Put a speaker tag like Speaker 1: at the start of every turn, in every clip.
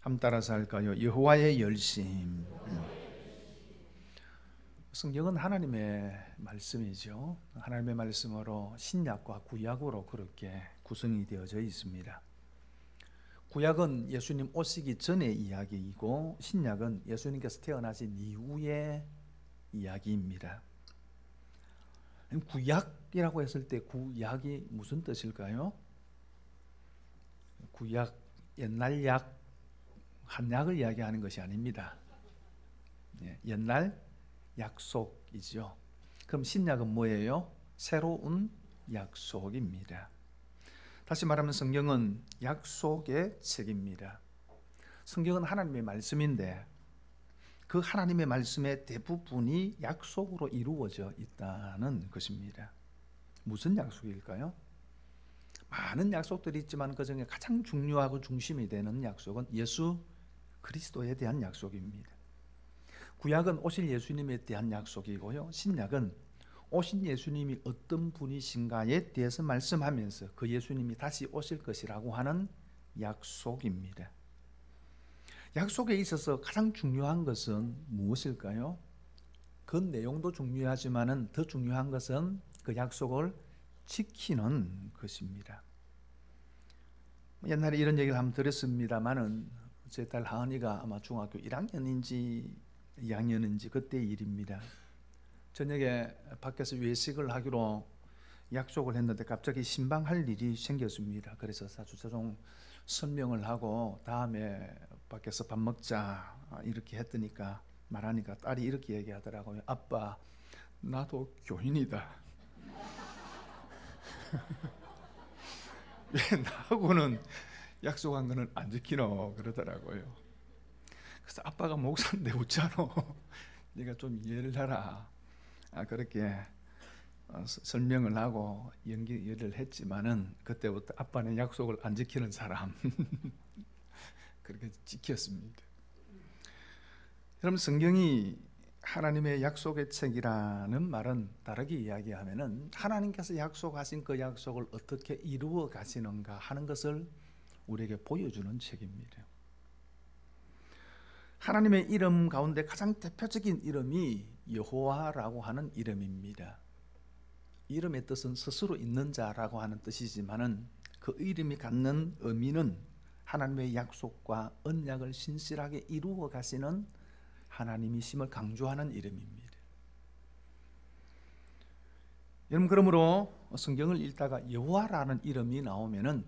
Speaker 1: 함 따라서 할까요? 여호와의 열심. 성경은 하나님의 말씀이죠. 하나님의 말씀으로 신약과 구약으로 그렇게 구성이 되어져 있습니다. 구약은 예수님 오시기 전의 이야기이고 신약은 예수님께서 태어나신 이후의 이야기입니다. 구약이라고 했을 때 구약이 무슨 뜻일까요? 구약, 옛날 약, 한약을 이야기하는 것이 아닙니다. 옛날 약속이죠. 그럼 신약은 뭐예요? 새로운 약속입니다. 다시 말하면 성경은 약속의 책입니다. 성경은 하나님의 말씀인데 그 하나님의 말씀의 대부분이 약속으로 이루어져 있다는 것입니다. 무슨 약속일까요? 많은 약속들이 있지만 그 중에 가장 중요하고 중심이 되는 약속은 예수 그리스도에 대한 약속입니다. 구약은 오실 예수님에 대한 약속이고요. 신약은 오신 예수님이 어떤 분이신가에 대해서 말씀하면서 그 예수님이 다시 오실 것이라고 하는 약속입니다. 약속에 있어서 가장 중요한 것은 무엇일까요? 그 내용도 중요하지만 더 중요한 것은 그 약속을 지키는 것입니다. 옛날에 이런 얘기를 한번 들었습니다만은 제 딸 하은이가 아마 중학교 1학년인지 2학년인지 그때 일입니다. 저녁에 밖에서 외식을 하기로 약속을 했는데 갑자기 신방할 일이 생겼습니다. 그래서 사주차종 설명을 하고 다음에 밖에서 밥 먹자 이렇게 했더니까 말하니까 딸이 이렇게 얘기하더라고요. 아빠, 나도 교인이다. 왜 나하고는 약속한 거는 안 지키노 그러더라고요. 그래서 아빠가 목사인데 웃잖아. 네가 좀 이해를 해라. 그렇게 설명을 하고 연기를 했지만은 그때부터 아빠는 약속을 안 지키는 사람 그렇게 지켰습니다. 여러분, 성경이 하나님의 약속의 책이라는 말은 다르게 이야기하면은 하나님께서 약속하신 그 약속을 어떻게 이루어 가시는가 하는 것을 우리에게 보여주는 책입니다. 하나님의 이름 가운데 가장 대표적인 이름이 여호와라고 하는 이름입니다. 이름의 뜻은 스스로 있는 자라고 하는 뜻이지만은 그 이름이 갖는 의미는 하나님의 약속과 언약을 신실하게 이루어 가시는 하나님이심을 강조하는 이름입니다. 여러분, 그러므로 성경을 읽다가 여호와라는 이름이 나오면은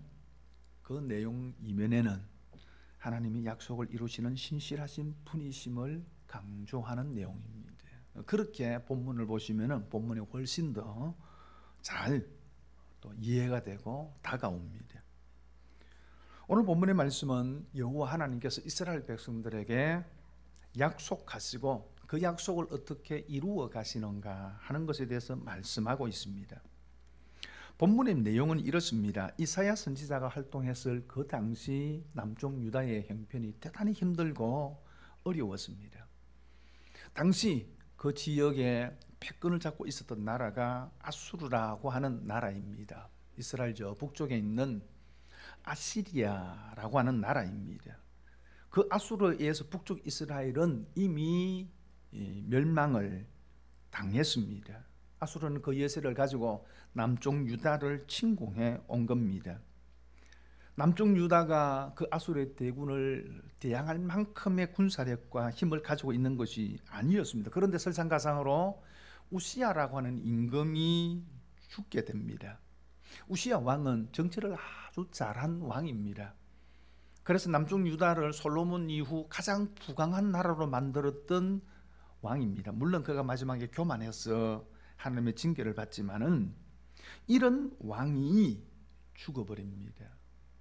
Speaker 1: 그 내용 이면에는 하나님이 약속을 이루시는 신실하신 분이심을 강조하는 내용입니다. 그렇게 본문을 보시면은 본문이 훨씬 더 잘 또 이해가 되고 다가옵니다. 오늘 본문의 말씀은 여호와 하나님께서 이스라엘 백성들에게 약속하시고 그 약속을 어떻게 이루어 가시는가 하는 것에 대해서 말씀하고 있습니다. 본문의 내용은 이렇습니다. 이사야 선지자가 활동했을 그 당시 남쪽 유다의 형편이 대단히 힘들고 어려웠습니다. 당시 그 지역에 패권을 잡고 있었던 나라가 아수르라고 하는 나라입니다. 이스라엘 저 북쪽에 있는 아시리아라고 하는 나라입니다. 그 아수르에 의해서 북쪽 이스라엘은 이미 멸망을 당했습니다. 아수르는 그 예세를 가지고 남쪽 유다를 침공해 온 겁니다. 남쪽 유다가 그 아수르의 대군을 대항할 만큼의 군사력과 힘을 가지고 있는 것이 아니었습니다. 그런데 설상가상으로 우시야라고 하는 임금이 죽게 됩니다. 우시야 왕은 정치를 아주 잘한 왕입니다. 그래서 남쪽 유다를 솔로몬 이후 가장 부강한 나라로 만들었던 왕입니다. 물론 그가 마지막에 교만해서 하나님의 징계를 받지만은 이런 왕이 죽어버립니다.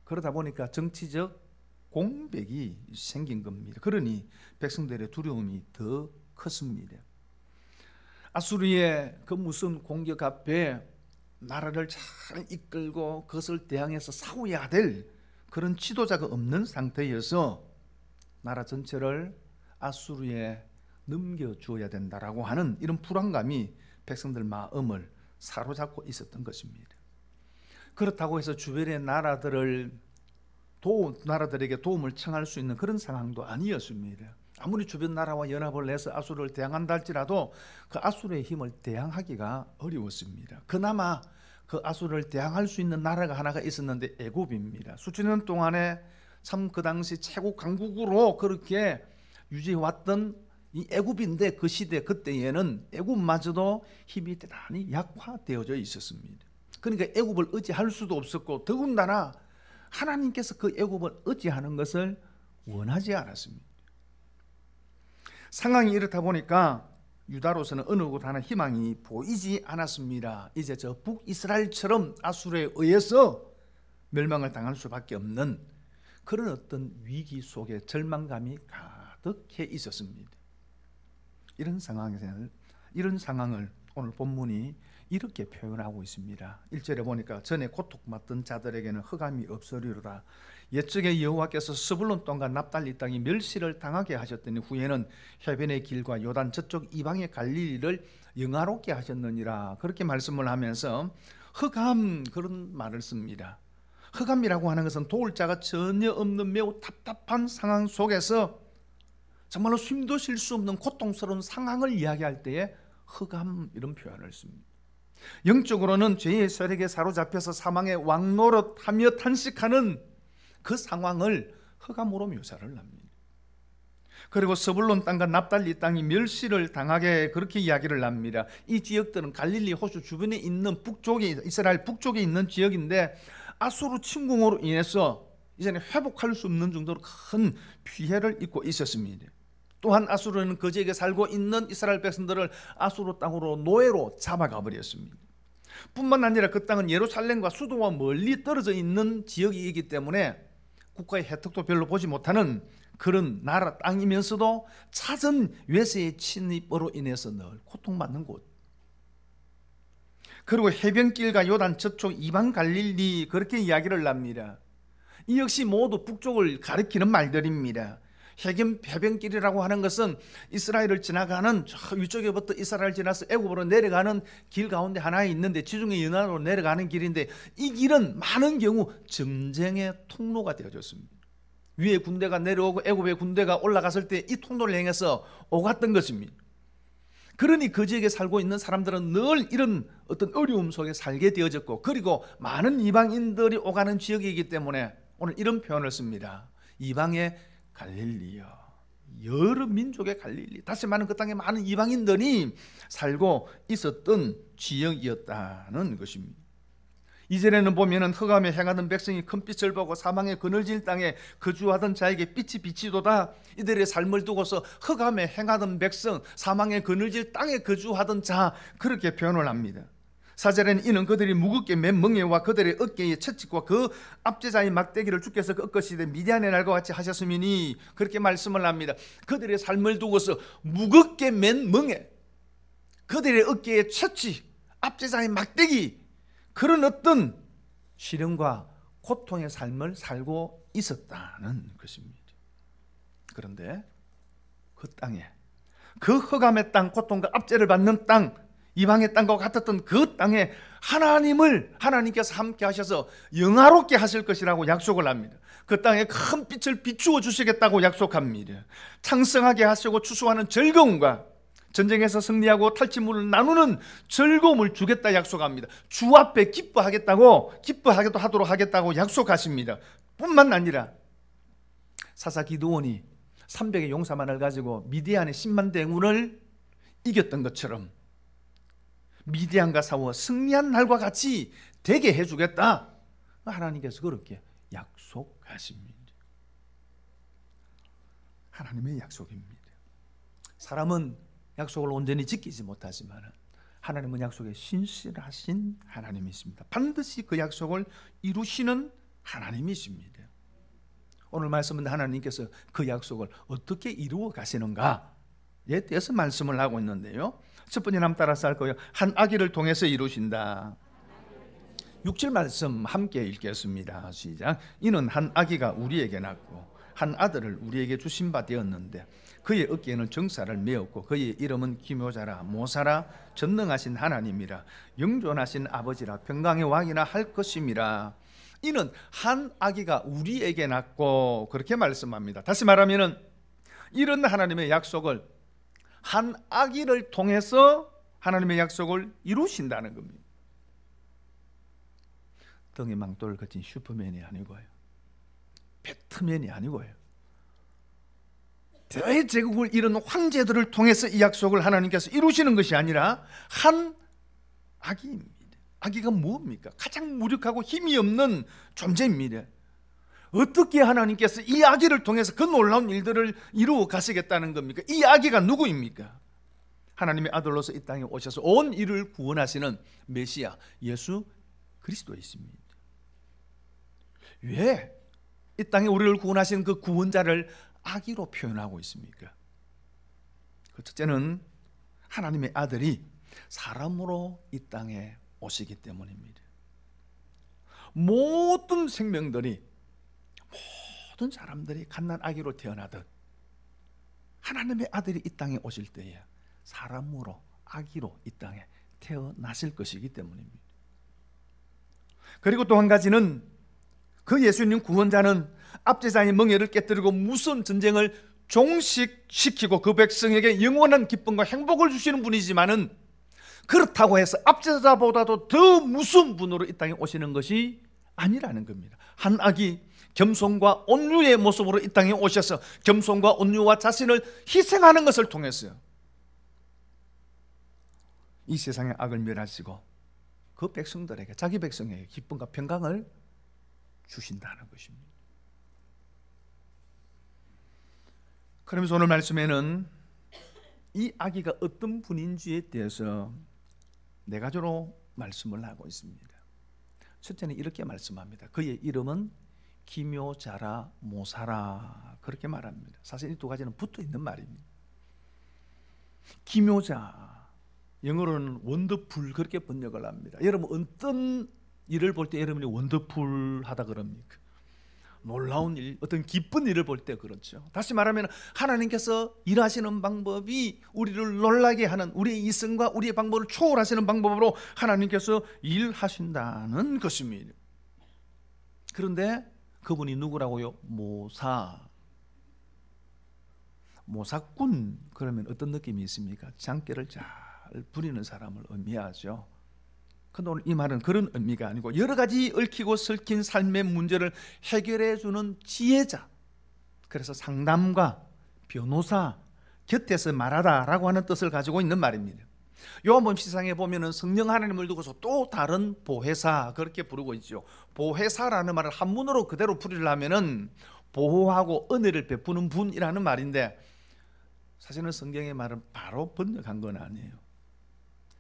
Speaker 1: 그러다 보니까 정치적 공백이 생긴 겁니다. 그러니 백성들의 두려움이 더 컸습니다. 아수르의 그 무슨 공격 앞에 나라를 잘 이끌고 그것을 대항해서 싸워야 될 그런 지도자가 없는 상태여서 나라 전체를 아수르에 넘겨주어야 된다라고 하는 이런 불안감이 백성들 마음을 사로잡고 있었던 것입니다. 그렇다고 해서 주변의 나라들을 나라들에게 도움을 청할 수 있는 그런 상황도 아니었습니다. 아무리 주변 나라와 연합을 해서 아수르를 대항한다 할지라도 그 아수르의 힘을 대항하기가 어려웠습니다. 그나마 그 아수르를 대항할 수 있는 나라가 하나가 있었는데 애굽입니다. 수천 년 동안에 참 그 당시 최고 강국으로 그렇게 유지해왔던 이 애굽인데, 그 시대 그때에는 애굽마저도 힘이 대단히 약화되어져 있었습니다. 그러니까 애굽을 의지할 수도 없었고, 더군다나 하나님께서 그 애굽을 의지하는 것을 원하지 않았습니다. 상황이 이렇다 보니까 유다로서는 어느 곳 하나 희망이 보이지 않았습니다. 이제 저 북이스라엘처럼 아수르에 의해서 멸망을 당할 수밖에 없는 그런 어떤 위기 속에 절망감이 가득해 있었습니다. 이런 상황을 오늘 본문이 이렇게 표현하고 있습니다. 1절에 보니까 전에 고통받던 자들에게는 흑암이 없으리로다. 옛적에 여호와께서 스불론 땅과 납달리 땅이 멸시를 당하게 하셨더니 후에는 해변의 길과 요단 저쪽 이방의 갈릴리를 영화롭게 하셨느니라. 그렇게 말씀을 하면서 흑암, 그런 말을 씁니다. 흑암이라고 하는 것은 도울 자가 전혀 없는 매우 답답한 상황 속에서 정말로 숨도 쉴 수 없는 고통스러운 상황을 이야기할 때에 흑암, 이런 표현을 씁니다. 영적으로는 죄의 세력에 사로잡혀서 사망의 왕노릇하며 탄식하는 그 상황을 흑암으로 묘사를 합니다. 그리고 스불론 땅과 납달리 땅이 멸시를 당하게 그렇게 이야기를 합니다. 이 지역들은 갈릴리 호수 주변에 있는 북쪽에, 이스라엘 북쪽에 있는 지역인데 아수르 침공으로 인해서 이제는 회복할 수 없는 정도로 큰 피해를 입고 있었습니다. 또한 아수르는 그 지역에 살고 있는 이스라엘 백성들을 아수르 땅으로 노예로 잡아가 버렸습니다. 뿐만 아니라 그 땅은 예루살렘과 수도와 멀리 떨어져 있는 지역이기 때문에 국가의 혜택도 별로 보지 못하는 그런 나라 땅이면서도 잦은 외세의 침입으로 인해서 늘 고통받는 곳. 그리고 해변길과 요단 저쪽 이방 갈릴리, 그렇게 이야기를 합니다. 이 역시 모두 북쪽을 가리키는 말들입니다. 해변길이라고 하는 것은 이스라엘을 지나가는 저 위쪽에부터 이스라엘 지나서 애굽으로 내려가는 길 가운데 하나 있는데, 지중해 연안으로 내려가는 길인데, 이 길은 많은 경우 전쟁의 통로가 되어졌습니다. 위에 군대가 내려오고 애굽의 군대가 올라갔을 때 이 통로를 향해서 오갔던 것입니다. 그러니 그 지역에 살고 있는 사람들은 늘 이런 어떤 어려움 속에 살게 되어졌고, 그리고 많은 이방인들이 오가는 지역이기 때문에 오늘 이런 표현을 씁니다. 이방의 갈릴리요, 여러 민족의 갈릴리, 다시 말하면 그 땅에 많은 이방인들이 살고 있었던 지역이었다는 것입니다. 이전에는 보면은 흑암에 행하던 백성이 큰 빛을 보고 사망의 그늘진 땅에 거주하던 자에게 빛이 비치도다. 이들의 삶을 두고서 흑암에 행하던 백성, 사망의 그늘질 땅에 거주하던 자, 그렇게 표현을 합니다. 4절에는 이는 그들이 무겁게 맨 멍에와 그들의 어깨에 채찍과 그 압제자의 막대기를 주께서 꺾으시되 미디안의 날과 같이 하셨으니, 그렇게 말씀을 합니다. 그들의 삶을 두고서 무겁게 맨 멍에, 그들의 어깨에 채찍, 압제자의 막대기, 그런 어떤 시련과 고통의 삶을 살고 있었다는 것입니다. 그런데 그 땅에, 그 흑암의 땅, 고통과 압제를 받는 땅, 이방의 땅과 같았던 그 땅에 하나님께서 함께 하셔서 영화롭게 하실 것이라고 약속을 합니다. 그 땅에 큰 빛을 비추어 주시겠다고 약속합니다. 창성하게 하시고 추수하는 즐거움과 전쟁에서 승리하고 탈취물을 나누는 즐거움을 주겠다 약속합니다. 주 앞에 기뻐하도록 하겠다고 약속하십니다. 뿐만 아니라 사사 기드온이 300의 용사만을 가지고 미디안의 10만 대군을 이겼던 것처럼 미디안과 싸워 승리한 날과 같이 되게 해주겠다, 하나님께서 그렇게 약속하십니다. 하나님의 약속입니다. 사람은 약속을 온전히 지키지 못하지만 하나님은 약속에 신실하신 하나님이십니다. 반드시 그 약속을 이루시는 하나님이십니다. 오늘 말씀은 하나님께서 그 약속을 어떻게 이루어 가시는가에 대해서 말씀을 하고 있는데요, 첫 번째 남 따라서 할 거예요. 한 아기를 통해서 이루신다. 6절 말씀 함께 읽겠습니다. 시작. 이는 한 아기가 우리에게 낳고 한 아들을 우리에게 주신 바 되었는데 그의 어깨에는 정사를 메었고 그의 이름은 기묘자라 모사라 전능하신 하나님이라 영존하신 아버지라 평강의 왕이라 할 것임이라. 이는 한 아기가 우리에게 낳고 그렇게 말씀합니다. 다시 말하면 이런 하나님의 약속을 한 아기를 통해서 하나님의 약속을 이루신다는 겁니다. 등에 망토를 거친 슈퍼맨이 아니고요, 배트맨이 아니고요, 대제국을 이룬 황제들을 통해서 이 약속을 하나님께서 이루시는 것이 아니라 한 아기입니다. 아기가 뭡니까? 가장 무력하고 힘이 없는 존재입니다. 어떻게 하나님께서 이 아기를 통해서 그 놀라운 일들을 이루어 가시겠다는 겁니까? 이 아기가 누구입니까? 하나님의 아들로서 이 땅에 오셔서 온 일을 구원하시는 메시아 예수 그리스도이십니다. 왜 이 땅에 우리를 구원하시는 그 구원자를 아기로 표현하고 있습니까? 그 첫째는 하나님의 아들이 사람으로 이 땅에 오시기 때문입니다. 모든 생명들이, 모든 사람들이 갓난 아기로 태어나듯 하나님의 아들이 이 땅에 오실 때에 사람으로, 아기로 이 땅에 태어나실 것이기 때문입니다. 그리고 또 한 가지는 그 예수님 구원자는 압제자의 멍에를 깨뜨리고 무서운 전쟁을 종식시키고 그 백성에게 영원한 기쁨과 행복을 주시는 분이지만은, 그렇다고 해서 압제자보다도 더 무서운 분으로 이 땅에 오시는 것이 아니라는 겁니다. 한 아기 겸손과 온유의 모습으로 이 땅에 오셔서 겸손과 온유와 자신을 희생하는 것을 통해서 이 세상의 악을 멸하시고 그 백성들에게, 자기 백성에게 기쁨과 평강을 주신다는 것입니다. 그러면서 오늘 말씀에는 이 아기가 어떤 분인지에 대해서 네 가지로 말씀을 하고 있습니다. 첫째는 이렇게 말씀합니다. 그의 이름은 기묘자라 모사라, 그렇게 말합니다. 사실 이 두 가지는 붙어 있는 말입니다. 기묘자, 영어로는 원더풀, 그렇게 번역을 합니다. 여러분 어떤 일을 볼 때 여러분이 원더풀하다 그럽니까? 놀라운 일, 어떤 기쁜 일을 볼 때 그렇죠. 다시 말하면 하나님께서 일하시는 방법이 우리를 놀라게 하는, 우리의 이성과 우리의 방법을 초월하시는 방법으로 하나님께서 일하신다는 것입니다. 그런데 그분이 누구라고요? 모사꾼, 그러면 어떤 느낌이 있습니까? 장깨를 잘 부리는 사람을 의미하죠. 그런데 오늘 이 말은 그런 의미가 아니고 여러 가지 얽히고 설킨 삶의 문제를 해결해 주는 지혜자, 그래서 상담가, 변호사, 곁에서 말하다라고 하는 뜻을 가지고 있는 말입니다. 요한복음 시상에 보면은 성령 하나님을 두고서 또 다른 보혜사, 그렇게 부르고 있죠. 보혜사라는 말을 한문으로 그대로 풀이하면은 보호하고 은혜를 베푸는 분이라는 말인데, 사실은 성경의 말은 바로 번역한 건 아니에요.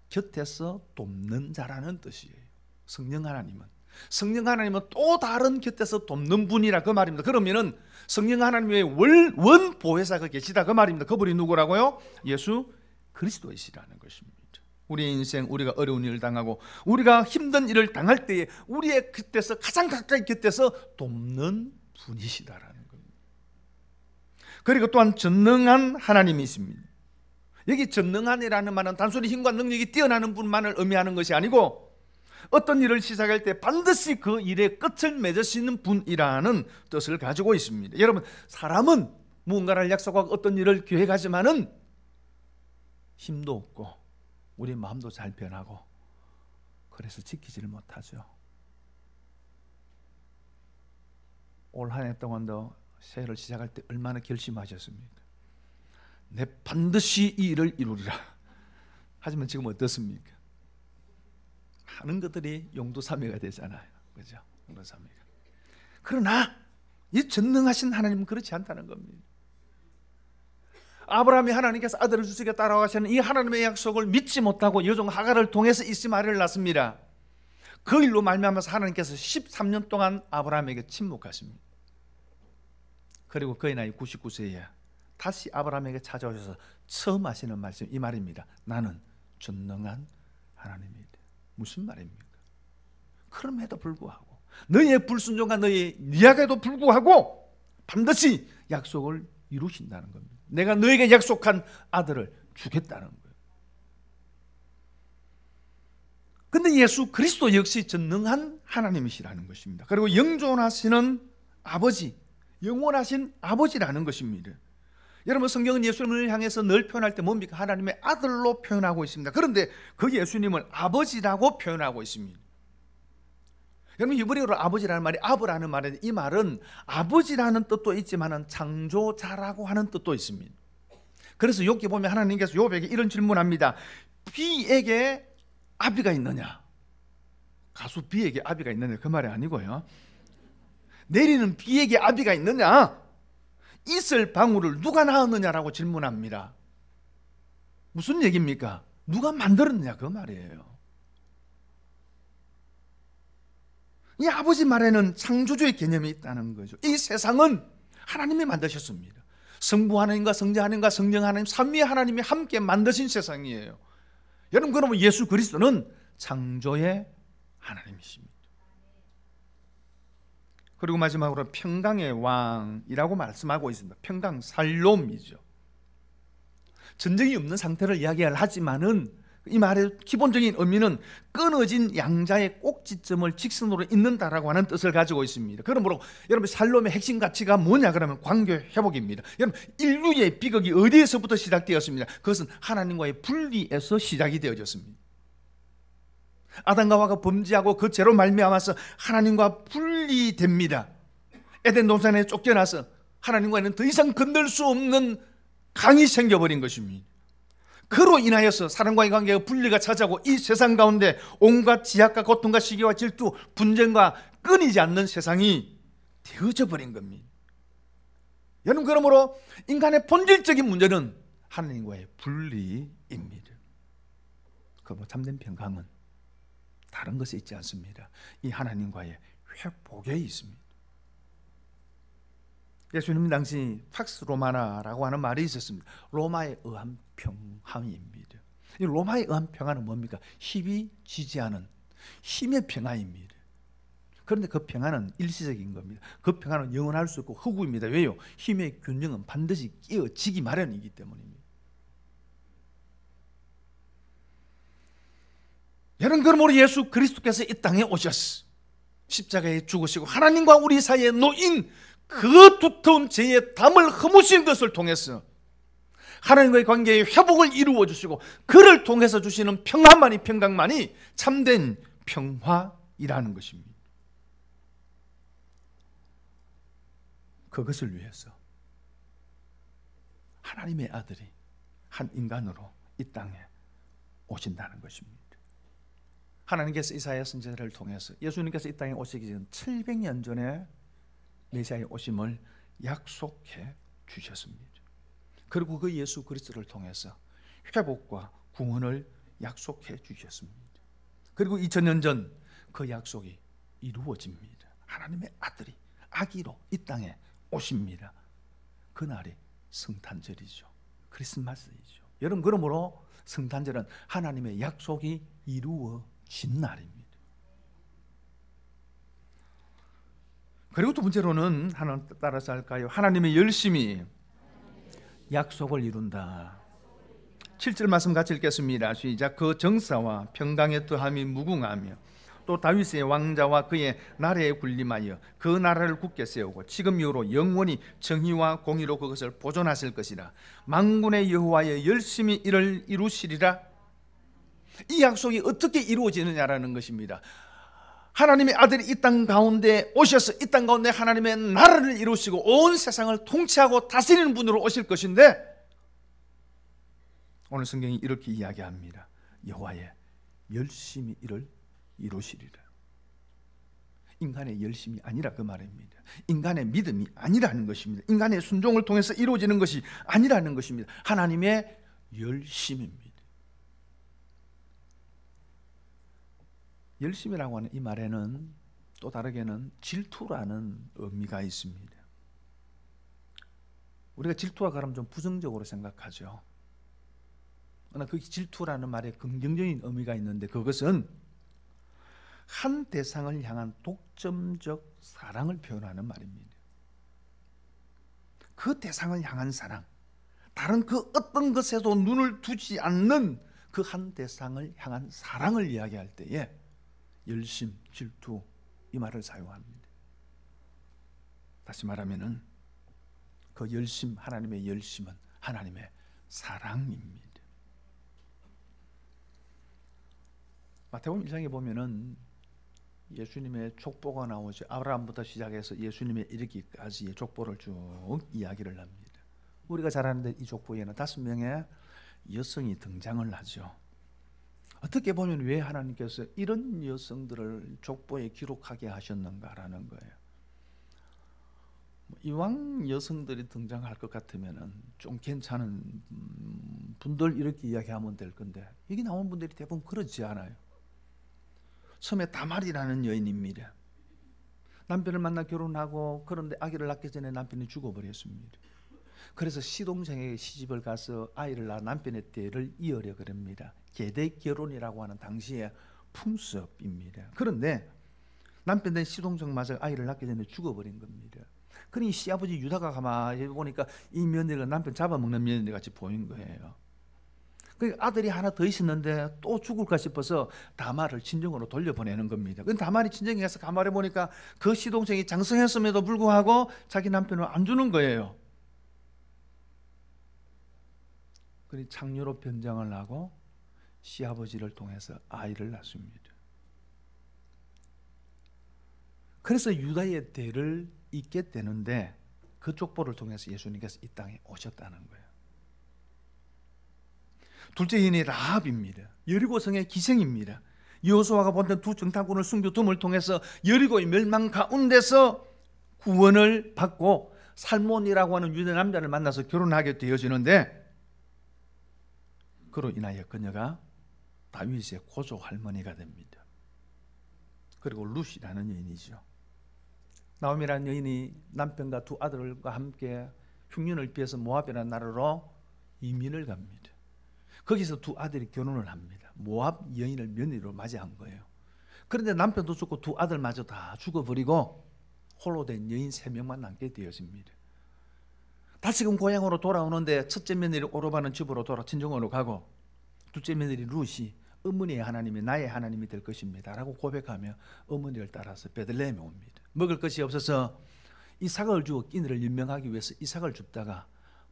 Speaker 1: 곁에서 돕는 자라는 뜻이에요. 성령 하나님은 또 다른 곁에서 돕는 분이라 그 말입니다. 그러면은 성령 하나님의 원 보혜사가 계시다 그 말입니다. 그분이 누구라고요? 예수 그리스도이시라는 것입니다. 우리의 인생, 우리가 어려운 일을 당하고 우리가 힘든 일을 당할 때에 우리의 곁에서, 가장 가까이 곁에서 돕는 분이시다라는 겁니다. 그리고 또한 전능한 하나님이십니다. 여기 전능한이라는 말은 단순히 힘과 능력이 뛰어나는 분만을 의미하는 것이 아니고 어떤 일을 시작할 때 반드시 그 일의 끝을 맺으시는 분이라는 뜻을 가지고 있습니다. 여러분, 사람은 무언가를 약속하고 어떤 일을 계획하지만은 힘도 없고 우리 마음도 잘 변하고 그래서 지키지를 못하죠. 올 한 해 동안도 새해를 시작할 때 얼마나 결심하셨습니까? 내 반드시 이 일을 이루리라. 하지만 지금 어떻습니까? 많은 것들이 용두사미가 되잖아요. 그죠? 용두사미가. 그러나 이 전능하신 하나님은 그렇지 않다는 겁니다. 아브라함이 하나님께서 아들을 주시겠다라고 하시는 이 하나님의 약속을 믿지 못하고 여종 하갈을 통해서 이스마엘을 낳습니다. 그 일로 말미암아서 하나님께서 13년 동안 아브라함에게 침묵하십니다. 그리고 그의 나이 99세에 다시 아브라함에게 찾아오셔서 처음 하시는 말씀, 이 말입니다. 나는 전능한 하나님이다. 무슨 말입니까? 그럼에도 불구하고, 너의 불순종과 너의 니약에도 불구하고 반드시 약속을 이루신다는 겁니다. 내가 너에게 약속한 아들을 주겠다는 거예요. 근데 예수 그리스도 역시 전능한 하나님이시라는 것입니다. 그리고 영존하시는 아버지, 영원하신 아버지라는 것입니다. 여러분, 성경은 예수님을 향해서 늘 표현할 때 뭡니까? 하나님의 아들로 표현하고 있습니다. 그런데 그 예수님을 아버지라고 표현하고 있습니다. 여러분, 히브리어로 아버지라는 말이 아브라는 말인데, 이 말은 아버지라는 뜻도 있지만 창조자라고 하는 뜻도 있습니다. 그래서 욥기 보면 하나님께서 욥에게 이런 질문합니다. 비에게 아비가 있느냐? 가수 비에게 아비가 있느냐, 그 말이 아니고요. 내리는 비에게 아비가 있느냐? 있을 방울을 누가 낳았느냐라고 질문합니다. 무슨 얘기입니까? 누가 만들었느냐, 그 말이에요. 이 아버지 말에는 창조주의 개념이 있다는 거죠. 이 세상은 하나님이 만드셨습니다. 성부 하나님과 성자 하나님과 성령 하나님, 삼위 하나님이 함께 만드신 세상이에요. 여러분, 그러면 예수 그리스도는 창조의 하나님이십니다. 그리고 마지막으로 평강의 왕이라고 말씀하고 있습니다. 평강, 살롬이죠. 전쟁이 없는 상태를 이야기를 하지만은 이 말의 기본적인 의미는 끊어진 양자의 꼭지점을 직선으로 잇는다라고 하는 뜻을 가지고 있습니다. 그러므로 여러분, 살롬의 핵심 가치가 뭐냐 그러면 관계 회복입니다. 여러분, 인류의 비극이 어디에서부터 시작되었습니다? 그것은 하나님과의 분리에서 시작이 되어졌습니다. 아담과 하와가 범죄하고 그 죄로 말미암아서 하나님과 분리됩니다. 에덴 동산에 쫓겨나서 하나님과는 더 이상 건들 수 없는 강이 생겨버린 것입니다. 그로 인하여서 사람과의 관계가 분리가 찾아오고 이 세상 가운데 온갖 지약과 고통과 시기와 질투, 분쟁과 끊이지 않는 세상이 되어져 버린 겁니다. 여러분, 그러므로 인간의 본질적인 문제는 하나님과의 분리입니다. 그 참된 평강은 다른 것에 있지 않습니다. 이 하나님과의 회복에 있습니다. 예수님 당시 팍스 로마나라고 하는 말이 있었습니다. 로마에 의한 평화입니다. 이 로마에 의한 평화는 뭡니까? 힘이 지지 않은 힘의 평화입니다. 그런데 그 평화는 일시적인 겁니다. 그 평화는 영원할 수 없고 허구입니다. 왜요? 힘의 균형은 반드시 깨어지기 마련이기 때문입니다. 여러분, 그러므로 예수 그리스도께서 이 땅에 오셨어. 십자가에 죽으시고 하나님과 우리 사이에 놓인 그 두터운 죄의 담을 허무신 것을 통해서 하나님과의 관계의 회복을 이루어 주시고 그를 통해서 주시는 평화만이, 평강만이 참된 평화이라는 것입니다. 그것을 위해서 하나님의 아들이 한 인간으로 이 땅에 오신다는 것입니다. 하나님께서 이사야 선지자를 통해서 예수님께서 이 땅에 오시기 전 700년 전에 메시아의 오심을 약속해 주셨습니다. 그리고 그 예수 그리스도를 통해서 회복과 구원을 약속해 주셨습니다. 그리고 2000년 전 그 약속이 이루어집니다. 하나님의 아들이 아기로 이 땅에 오십니다. 그날이 성탄절이죠. 크리스마스이죠. 여러분, 그러므로 성탄절은 하나님의 약속이 이루어진 날입니다. 그리고 두 번째로는 하나 따라서 할까요? 하나님의 열심히 약속을 이룬다. 7절 말씀 같이 읽겠습니다. 시작. 그 정사와 평강의 더함이 무궁하며 또 다윗의 왕자와 그의 나라에 군림하여 그 나라를 굳게 세우고 지금 이후로 영원히 정의와 공의로 그것을 보존하실 것이라. 만군의 여호와의 열심히 이를 이루시리라. 이 약속이 어떻게 이루어지느냐라는 것입니다. 하나님의 아들이 이 땅 가운데 오셔서 이 땅 가운데 하나님의 나라를 이루시고 온 세상을 통치하고 다스리는 분으로 오실 것인데, 오늘 성경이 이렇게 이야기합니다. 여호와의 열심히 이를 이루시리라. 인간의 열심이 아니라 그 말입니다. 인간의 믿음이 아니라는 것입니다. 인간의 순종을 통해서 이루어지는 것이 아니라는 것입니다. 하나님의 열심입니다. 열심이라고 하는 이 말에는 또 다르게는 질투라는 의미가 있습니다. 우리가 질투가 그러면 좀 부정적으로 생각하죠. 그러나 그 질투라는 말에 긍정적인 의미가 있는데, 그것은 한 대상을 향한 독점적 사랑을 표현하는 말입니다. 그 대상을 향한 사랑, 다른 그 어떤 것에도 눈을 두지 않는 그 한 대상을 향한 사랑을 이야기할 때에 열심, 질투 이 말을 사용합니다. 다시 말하면은 그 열심, 하나님의 열심은 하나님의 사랑입니다. 마태복음 1장에 보면은 예수님의 족보가 나오죠. 아브라함부터 시작해서 예수님의 이르기까지의 족보를 쭉 이야기를 합니다. 우리가 잘 아는데 이 족보에는 5명의 여성이 등장을 하죠. 어떻게 보면 왜 하나님께서 이런 여성들을 족보에 기록하게 하셨는가라는 거예요. 이왕 여성들이 등장할 것 같으면 좀 괜찮은 분들 이렇게 이야기하면 될 건데 여기 나온 분들이 대부분 그렇지 않아요. 처음에 다말이라는 여인입니다. 남편을 만나 결혼하고 그런데 아기를 낳기 전에 남편이 죽어버렸습니다. 그래서 시동생에게 시집을 가서 아이를 낳아 남편의 대를 이어려 그럽니다. 계대 결혼이라고 하는 당시의 풍습입니다. 그런데 남편 된 시동생마저 아이를 낳기 전에 죽어버린 겁니다. 그러니 시아버지 유다가 가만히 보니까 이 며느리가 남편 잡아먹는 며느리 같이 보인 거예요. 그 아들이 하나 더 있었는데 또 죽을까 싶어서 다말을 친정으로 돌려보내는 겁니다. 근데 다말이 친정에 가서 가만히 보니까 그 시동생이 장성했음에도 불구하고 자기 남편을 안 주는 거예요. 그러니 창녀로 변장을 하고 시아버지를 통해서 아이를 낳습니다. 그래서 유다의 대를 잇게 되는데 그 족보를 통해서 예수님께서 이 땅에 오셨다는 거예요. 둘째 여인이 라합입니다. 여리고성의 기생입니다. 여호수아가 보낸 두 정탐꾼을 숨겨둠을 통해서 여리고의 멸망 가운데서 구원을 받고 살몬이라고 하는 유대 남자를 만나서 결혼하게 되어지는데 그로 인하여 그녀가 다윗의 고조 할머니가 됩니다. 그리고 룻이라는 여인이죠. 나오미라는 여인이 남편과 두 아들과 함께 흉년을 피해서 모압이라는 나라로 이민을 갑니다. 거기서 두 아들이 결혼을 합니다. 모압 여인을 며느리로 맞이한 거예요. 그런데 남편도 죽고 두 아들마저 다 죽어버리고 홀로 된 여인 3명만 남게 되었습니다. 다시금 고향으로 돌아오는데 첫째 며느리 오르바는 집으로 친정으로 가고 둘째 며느리 룻이 어머니의 하나님이 나의 하나님이 될 것입니다 라고 고백하며 어머니를 따라서 베들레헴에 옵니다. 먹을 것이 없어서 이삭을 주어 끼니를 연명하기 위해서 이삭을 줍다가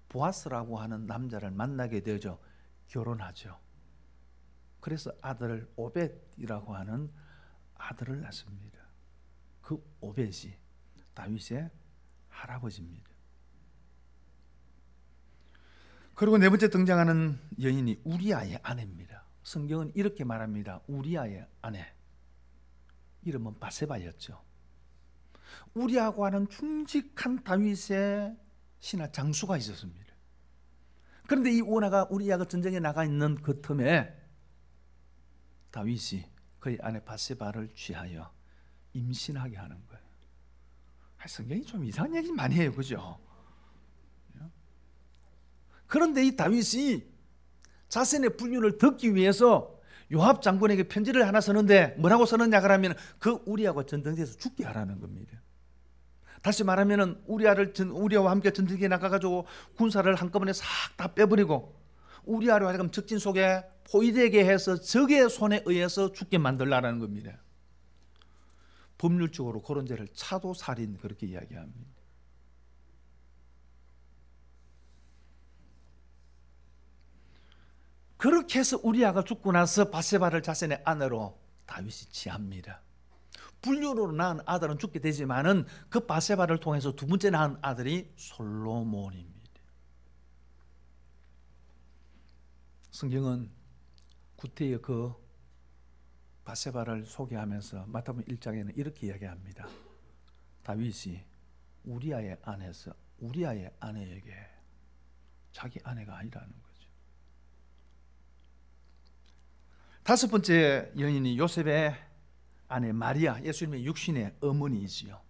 Speaker 1: 보아스라고 하는 남자를 만나게 되죠. 결혼하죠. 그래서 아들을 오벳이라고 하는 아들을 낳습니다. 그 오벳이 다윗의 할아버지입니다. 그리고 네 번째 등장하는 여인이 우리아의 아내입니다. 성경은 이렇게 말합니다. 우리아의 아내. 이름은 바세바였죠. 우리아하고 하는 충직한 다윗의 신하 장수가 있었습니다. 그런데 이 우리아가 전쟁에 나가 있는 그 틈에 다윗이 그의 아내 바세바를 취하여 임신하게 하는 거예요. 성경이 좀 이상한 얘기 많이 해요. 그죠? 그런데 이 다윗이 자신의 불륜을 덮기 위해서 요압 장군에게 편지를 하나 쓰는데 뭐라고 쓰느냐 그러면 그 우리아가 전쟁에서 죽게 하라는 겁니다. 다시 말하면 우리아와 함께 전쟁에 나가가지고 군사를 한꺼번에 싹 다 빼버리고 우리아를 하여금 적진 속에 포위되게 해서 적의 손에 의해서 죽게 만들라는 겁니다. 법률적으로 그런 죄를 차도살인 그렇게 이야기합니다. 그렇게 해서 우리아가 죽고 나서 바세바를 자신의 아내로 다윗이 취합니다. 불륜으로 낳은 아들은 죽게 되지만은 그 바세바를 통해서 두 번째 낳은 아들이 솔로몬입니다. 성경은 구태의 그 바세바를 소개하면서 마태복음 1장에는 이렇게 이야기합니다. 다윗이 우리아의 아내에게 자기 아내가 아니라는 거죠. 다섯 번째 여인이 요셉의 아내 마리아, 예수님의 육신의 어머니이지요.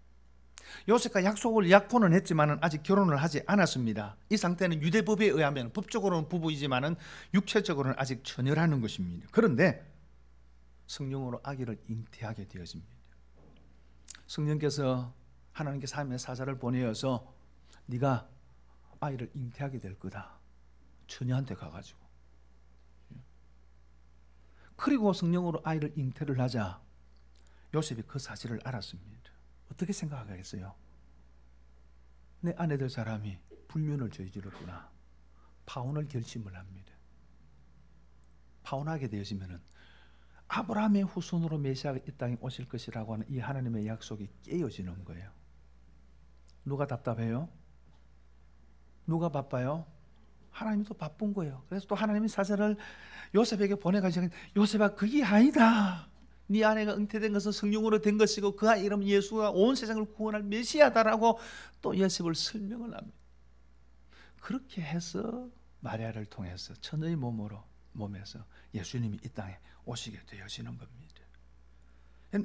Speaker 1: 요셉과 약혼은 했지만 아직 결혼을 하지 않았습니다. 이 상태는 유대법에 의하면 법적으로는 부부이지만 육체적으로는 아직 처녀라는 것입니다. 그런데 성령으로 아기를 잉태하게 되어집니다. 성령께서 하나님께서 하나님의 사자를 보내어서 네가 아이를 잉태하게 될 거다. 처녀한테 가가지고 그리고 성령으로 아이를 잉태를 하자 요셉이 그 사실을 알았습니다. 어떻게 생각하겠어요? 내 아내 될 사람이 불륜을 저질렀구나. 파혼을 결심을 합니다. 파혼하게 되어지면은 아브라함의 후손으로 메시아가 이 땅에 오실 것이라고 하는 이 하나님의 약속이 깨어지는 거예요. 누가 답답해요? 누가 바빠요? 하나님이 또 바쁜 거예요. 그래서 또 하나님이 사자를 요셉에게 보내가지고 요셉아 그게 아니다. 네 아내가 잉태된 것은 성령으로 된 것이고 그 아이 이름 예수가 온 세상을 구원할 메시아다라고 또 요셉을 설명을 합니다. 그렇게 해서 마리아를 통해서 처녀의 몸에서 예수님이 이 땅에 오시게 되어지는 겁니다.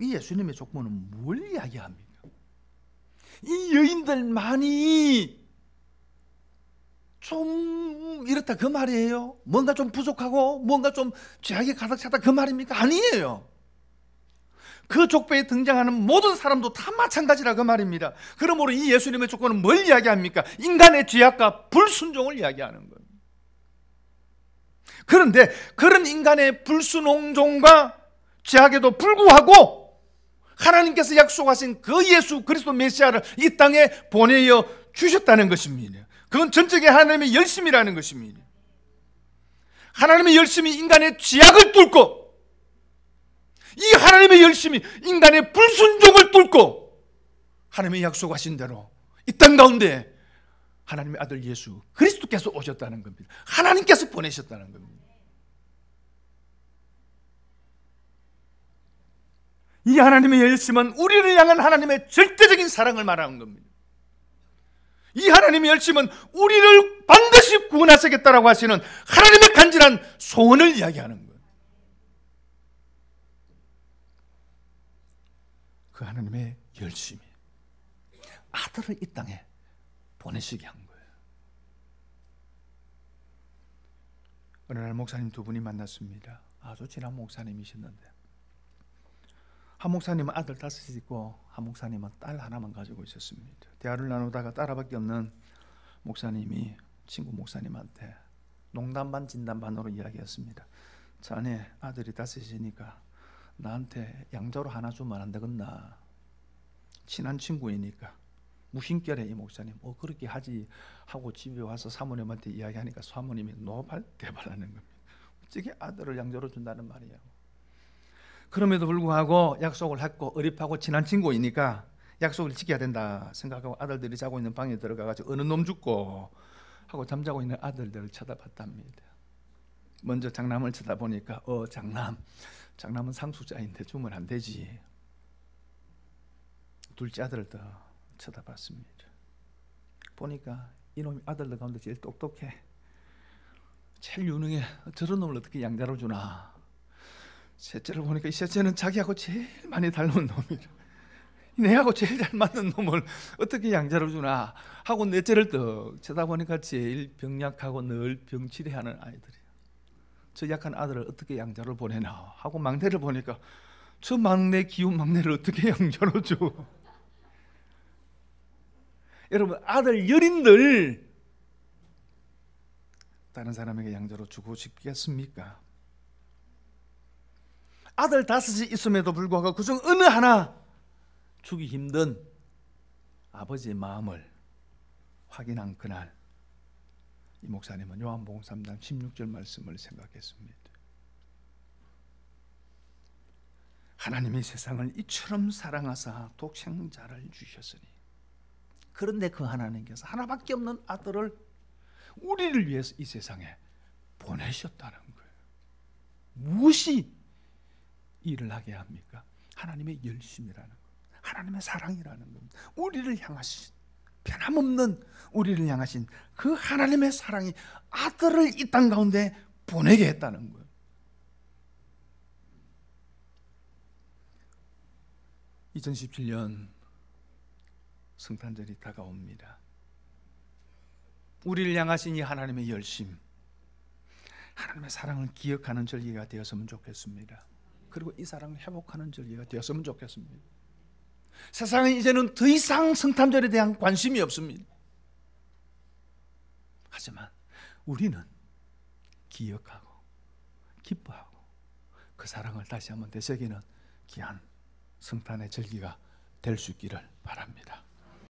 Speaker 1: 이 예수님의 조건은 뭘 이야기합니까? 이 여인들만이 좀 이렇다 그 말이에요? 뭔가 좀 부족하고 뭔가 좀 죄악이 가득 찼다 그 말입니까? 아니에요. 그 족보에 등장하는 모든 사람도 다 마찬가지라 그 말입니다. 그러므로 이 예수님의 조건은 뭘 이야기합니까? 인간의 죄악과 불순종을 이야기하는 거예요. 그런데 그런 인간의 불순종과 죄악에도 불구하고 하나님께서 약속하신 그 예수 그리스도 메시아를 이 땅에 보내어 주셨다는 것입니다. 그건 전적인 하나님의 열심이라는 것입니다. 하나님의 열심이 인간의 죄악을 뚫고 이 하나님의 열심이 인간의 불순종을 뚫고 하나님의 약속하신 대로 이 땅 가운데 하나님의 아들 예수 그리스도께서 오셨다는 겁니다. 하나님께서 보내셨다는 겁니다. 이 하나님의 열심은 우리를 향한 하나님의 절대적인 사랑을 말하는 겁니다. 이 하나님의 열심은 우리를 반드시 구원하시겠다라고 하시는 하나님의 간절한 소원을 이야기하는 거예요. 그 하나님의 열심이 아들을 이 땅에 보내시게 한 거예요. 어느 날 목사님 두 분이 만났습니다. 아주 친한 목사님이셨는데 한 목사님은 아들 5이 있고 한 목사님은 딸 하나만 가지고 있었습니다. 대화를 나누다가 딸 하나밖에 없는 목사님이 친구 목사님한테 농담 반 진담 반으로 이야기했습니다. 자네 아들이 5이니까 나한테 양자로 하나 주면 안 되겠나? 친한 친구이니까 무심결에 이 목사님 그렇게 하지 하고 집에 와서 사모님한테 이야기하니까 사모님이 노발대발하는 겁니다. 어떻게 아들을 양자로 준다는 말이야. 그럼에도 불구하고 약속을 했고 어립하고 친한 친구이니까 약속을 지켜야 된다 생각하고 아들들이 자고 있는 방에 들어가가지고 어느 놈 죽고 하고 잠자고 있는 아들들을 쳐다봤답니다. 먼저 장남을 쳐다보니까 장남은 상속자인데 주면 안 되지. 둘째 아들을 더 쳐다봤습니다. 보니까 이놈이 아들들 가운데 제일 똑똑해. 제일 유능해. 저런 놈을 어떻게 양자로 주나. 셋째를 보니까 이 셋째는 자기하고 제일 많이 닮은 놈이라. 내하고 제일 잘 맞는 놈을 어떻게 양자로 주나 하고 넷째를 또 쳐다보니까 제일 병약하고 늘 병치레하는 아이들이에요. 저 약한 아들을 어떻게 양자로 보내나 하고 막내를 보니까 저 막내 기운 막내를 어떻게 양자로 줘. 여러분 아들 여린들 다른 사람에게 양자로 주고 싶겠습니까? 아들 5이 있음에도 불구하고 그중 어느 하나 주기 힘든 아버지의 마음을 확인한 그날 이 목사님은 요한복음 3장 16절 말씀을 생각했습니다. 하나님이 세상을 이처럼 사랑하사 독생자를 주셨으니 그런데 그 하나님께서 하나밖에 없는 아들을 우리를 위해서 이 세상에 보내셨다는 거예요. 무엇이 일을 하게 합니까? 하나님의 열심이라는 것, 하나님의 사랑이라는 겁니다. 우리를 향하신 변함없는 우리를 향하신 그 하나님의 사랑이 아들을 이 땅 가운데 보내게 했다는 거예요. 2017년 성탄절이 다가옵니다. 우리를 향하신 이 하나님의 열심, 하나님의 사랑을 기억하는 절기가 되었으면 좋겠습니다. 그리고 이 사랑을 회복하는 절기가 되었으면 좋겠습니다. 세상은 이제는 더 이상 성탄절에 대한 관심이 없습니다. 하지만 우리는 기억하고 기뻐하고 그 사랑을 다시 한번 되새기는 귀한 성탄의 절기가 될 수 있기를 바랍니다.